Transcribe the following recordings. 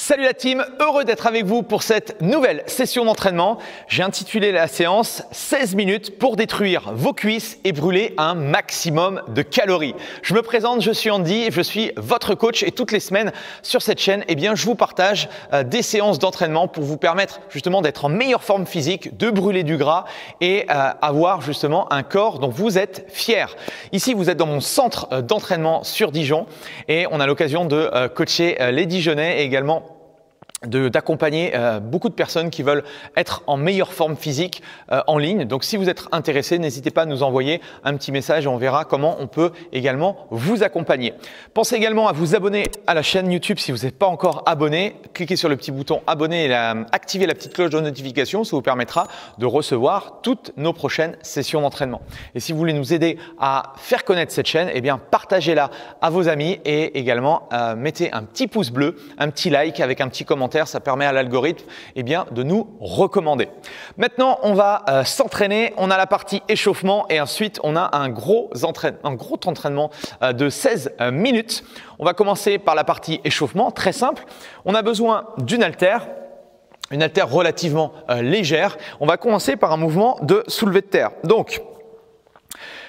Salut la team, heureux d'être avec vous pour cette nouvelle session d'entraînement. J'ai intitulé la séance 16 minutes pour détruire vos cuisses et brûler un maximum de calories. Je me présente, je suis Andy, je suis votre coach et toutes les semaines sur cette chaîne, je vous partage des séances d'entraînement pour vous permettre justement d'être en meilleure forme physique, de brûler du gras et avoir justement un corps dont vous êtes fier. Ici, vous êtes dans mon centre d'entraînement sur Dijon et on a l'occasion de coacher les Dijonnais et également d'accompagner beaucoup de personnes qui veulent être en meilleure forme physique en ligne. Donc, si vous êtes intéressé, n'hésitez pas à nous envoyer un petit message et on verra comment on peut également vous accompagner. Pensez également à vous abonner à la chaîne YouTube si vous n'êtes pas encore abonné. Cliquez sur le petit bouton abonner et activez la petite cloche de notification. Ça vous permettra de recevoir toutes nos prochaines sessions d'entraînement. Et si vous voulez nous aider à faire connaître cette chaîne, partagez-la à vos amis et également mettez un petit pouce bleu, un petit like avec un petit commentaire. Ça permet à l'algorithme de nous recommander. Maintenant, on va s'entraîner. On a la partie échauffement et ensuite, on a un gros entraînement de 16 minutes. On va commencer par la partie échauffement, très simple. On a besoin d'une haltère. Une haltère relativement légère. On va commencer par un mouvement de soulevé de terre. Donc,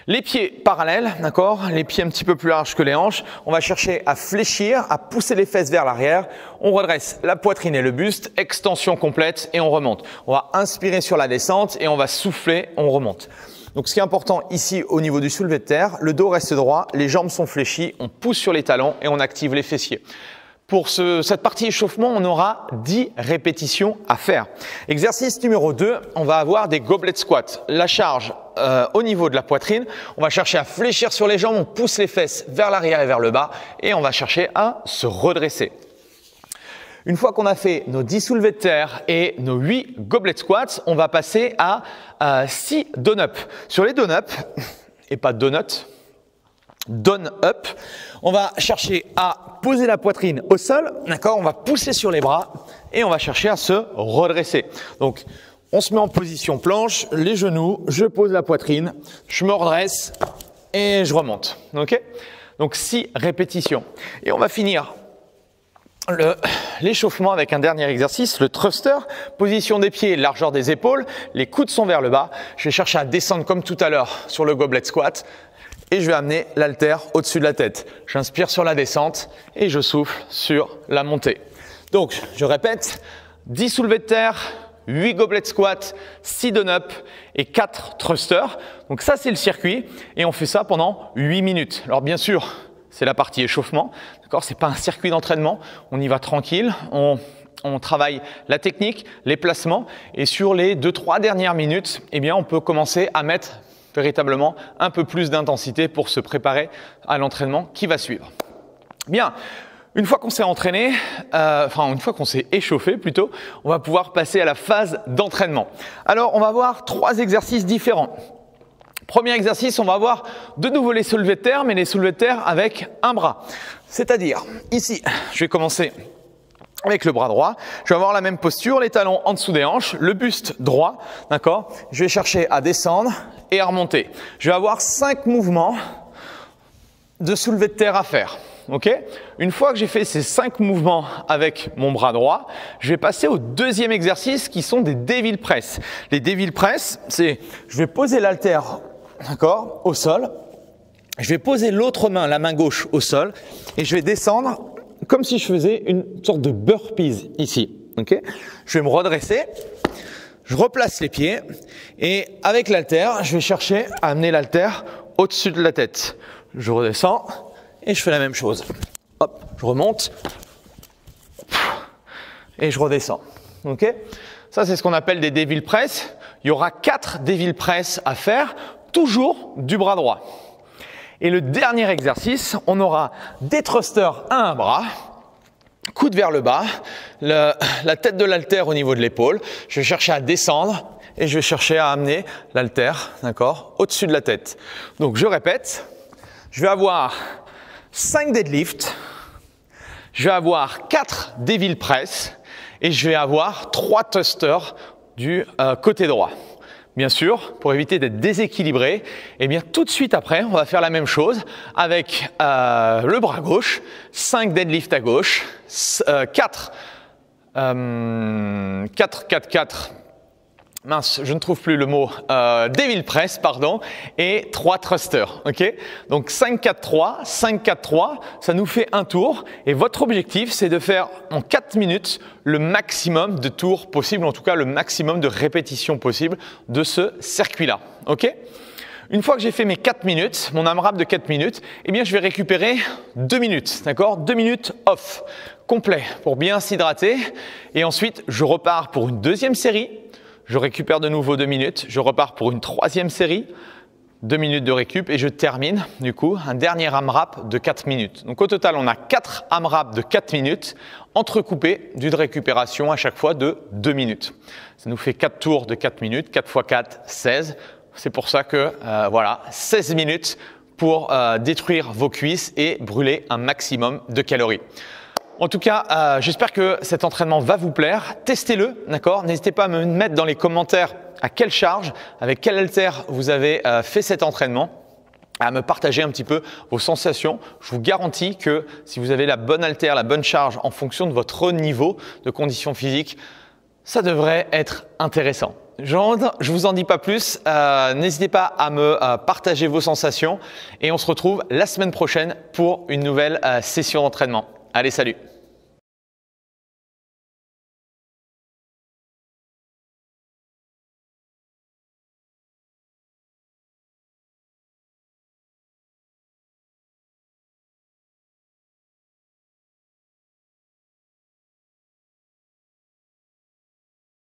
les pieds parallèles, d'accord? Les pieds un petit peu plus larges que les hanches. On va chercher à fléchir, à pousser les fesses vers l'arrière. On redresse la poitrine et le buste, extension complète et on remonte. On va inspirer sur la descente et on va souffler, on remonte. Donc, ce qui est important ici au niveau du soulevé de terre, le dos reste droit, les jambes sont fléchies, on pousse sur les talons et on active les fessiers. Pour cette partie échauffement, on aura 10 répétitions à faire. Exercice numéro 2, on va avoir des goblet squats. La charge au niveau de la poitrine, on va chercher à fléchir sur les jambes, on pousse les fesses vers l'arrière et vers le bas et on va chercher à se redresser. Une fois qu'on a fait nos 10 soulevés de terre et nos 8 goblet squats, on va passer à 6 down-up. Sur les down-up, et pas donut, down-up, on va chercher à poser la poitrine au sol, d'accord? On va pousser sur les bras et on va chercher à se redresser. Donc, on se met en position planche, les genoux, je pose la poitrine, je me redresse et je remonte, ok? Donc, 6 répétitions. Et on va finir l'échauffement avec un dernier exercice, le thruster, position des pieds, largeur des épaules, les coudes sont vers le bas. Je vais chercher à descendre comme tout à l'heure sur le goblet squat. Et je vais amener l'haltère au-dessus de la tête. J'inspire sur la descente et je souffle sur la montée. Donc, je répète, 10 soulevés de terre, 8 goblet squats, 6 down-up et 4 thrusters. Donc ça, c'est le circuit et on fait ça pendant 8 minutes. Alors bien sûr, c'est la partie échauffement. D'accord, c'est pas un circuit d'entraînement. On y va tranquille. On travaille la technique, les placements et sur les 2-3 dernières minutes, on peut commencer à mettre véritablement un peu plus d'intensité pour se préparer à l'entraînement qui va suivre. Bien, une fois qu'on s'est entraîné, une fois qu'on s'est échauffé plutôt, on va pouvoir passer à la phase d'entraînement. Alors, on va voir 3 exercices différents. Premier exercice, on va avoir de nouveau les soulevés de terre, mais les soulevés de terre avec un bras. C'est-à-dire, ici, je vais commencer avec le bras droit, je vais avoir la même posture, les talons en dessous des hanches, le buste droit, d'accord? Je vais chercher à descendre et à remonter. Je vais avoir 5 mouvements de soulevé de terre à faire, ok? Une fois que j'ai fait ces 5 mouvements avec mon bras droit, je vais passer au deuxième exercice qui sont des devil press. Les devil press, c'est, je vais poser l'haltère, d'accord, au sol, je vais poser l'autre main, la main gauche au sol et je vais descendre comme si je faisais une sorte de burpees ici. Okay? Je vais me redresser, je replace les pieds et avec l'haltère, je vais chercher à amener l'haltère au-dessus de la tête. Je redescends et je fais la même chose. Hop, je remonte et je redescends. Okay? Ça, c'est ce qu'on appelle des devil press. Il y aura 4 devil press à faire, toujours du bras droit. Et le dernier exercice, on aura des thrusters à un bras, coude vers le bas, la tête de l'haltère au niveau de l'épaule. Je vais chercher à descendre et je vais chercher à amener l'haltère, d'accord, au-dessus de la tête. Donc, je répète, je vais avoir 5 deadlifts, je vais avoir 4 devil press et je vais avoir 3 thrusters du côté droit. Bien sûr, pour éviter d'être déséquilibré, tout de suite après, on va faire la même chose avec le bras gauche, 5 deadlifts à gauche, 4 4-4-4. Mince, je ne trouve plus le mot, Devil Press, pardon, et 3 thrusters, ok? Donc 5-4-3, 5-4-3, ça nous fait un tour et votre objectif, c'est de faire en 4 minutes le maximum de tours possible, en tout cas le maximum de répétitions possible de ce circuit-là, ok? Une fois que j'ai fait mes 4 minutes, mon AMRAP de 4 minutes, eh bien je vais récupérer 2 minutes, d'accord? 2 minutes off, complet, pour bien s'hydrater et ensuite je repars pour une deuxième série. Je récupère de nouveau 2 minutes, je repars pour une troisième série, 2 minutes de récup et je termine du coup un dernier AMRAP de 4 minutes. Donc au total, on a 4 AMRAP de 4 minutes entrecoupés d'une récupération à chaque fois de 2 minutes. Ça nous fait 4 tours de 4 minutes, 4 x 4, 16. C'est pour ça que voilà, 16 minutes pour détruire vos cuisses et brûler un maximum de calories. En tout cas, j'espère que cet entraînement va vous plaire. Testez-le, d'accord? N'hésitez pas à me mettre dans les commentaires à quelle charge, avec quel halter vous avez fait cet entraînement, à me partager un petit peu vos sensations. Je vous garantis que si vous avez la bonne halter, la bonne charge en fonction de votre niveau de condition physique, ça devrait être intéressant. Je vous en dis pas plus, n'hésitez pas à me partager vos sensations et on se retrouve la semaine prochaine pour une nouvelle session d'entraînement. Allez, salut!